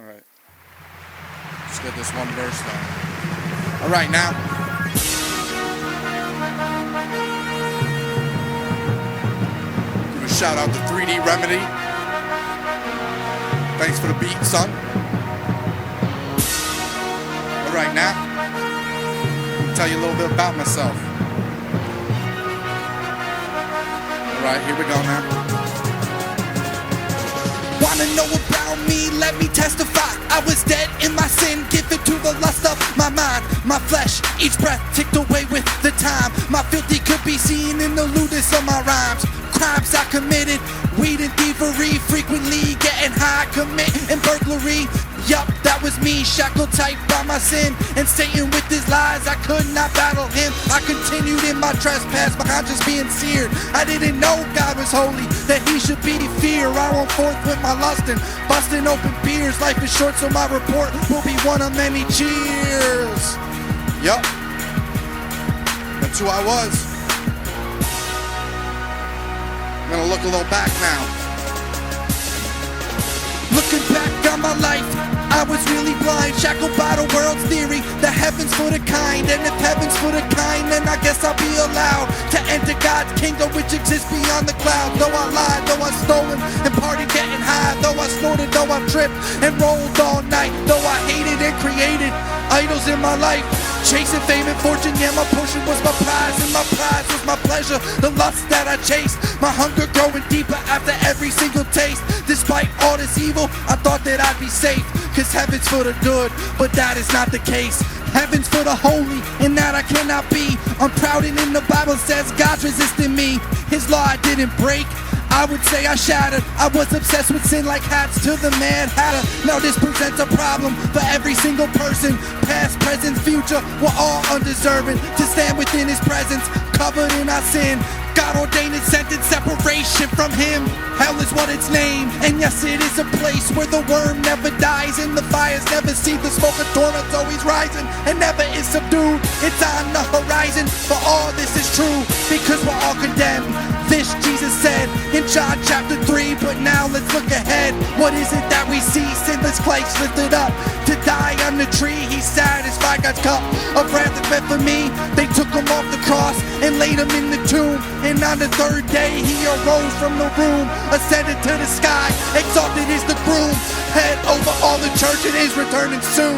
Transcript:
Alright. Let's get this one verse done. Alright, now. Give a shout out to 3D Remedy. Thanks for the beat, son. Alright, now. I'll tell you a little bit about myself. Alright, here we go now. Wanna know about me? Let me testify. I was dead in my sin, given to the lust of my mind. My flesh, each breath ticked away with the time. My filthy could be seen in the lewdness of my rhymes. Crimes I committed, weed and thievery, frequently getting high, committing burglary. Yup, that was me, shackled tight by my sin, and Satan with his lies, I could not battle him. I continued in my trespass, my conscience being seared. I didn't know God was holy, that he should be feared. I went forth with my lusting, busting open beers. Life is short, so my report will be one of many cheers. Yup, that's who I was. I'm gonna look a little back now. Looking back on my life, I was really blind, shackled by the world's theory, the heavens for the kind. And if heaven's for the kind, then I guess I'll be allowed to enter God's kingdom, which exists beyond the clouds. Though I lied, though I stolen and partied getting high, though I snorted, though I tripped and rolled all night, though I hated and created idols in my life, chasing fame and fortune. Yeah, my portion was my prize, and my prize was my pleasure, the lust that I chased, my hunger growing deeper after every single taste. Despite all this evil, I thought that I'd be safe, cause heaven's for the good, but that is not the case. Heaven's for the holy, and that I cannot be. I'm proud, and in the Bible says God's resisting me. His law I didn't break, I would say I shattered. I was obsessed with sin like hats to the Mad Hatter. Now this presents a problem for every single person, past, present, future. We're all undeserving to stand within his presence, covered in our sin. God ordained and sentence, separation from him. Hell is what it's named, and yes, it is a place where the worm never dies and the fires never see. The smoke of torment's always rising and never is subdued. It's on the horizon, but all this is true because we're all condemned. This Jesus said in John chapter 3, but now let's look ahead. What is it that we see? Sinless Christ lifted up to die on the tree. He satisfied God's cup of wrath that meant for me. They took him off the cross and laid him in the tomb, and on the third day he arose from the room, ascended to the sky, exalted is the groom, head over all the church and is returning soon.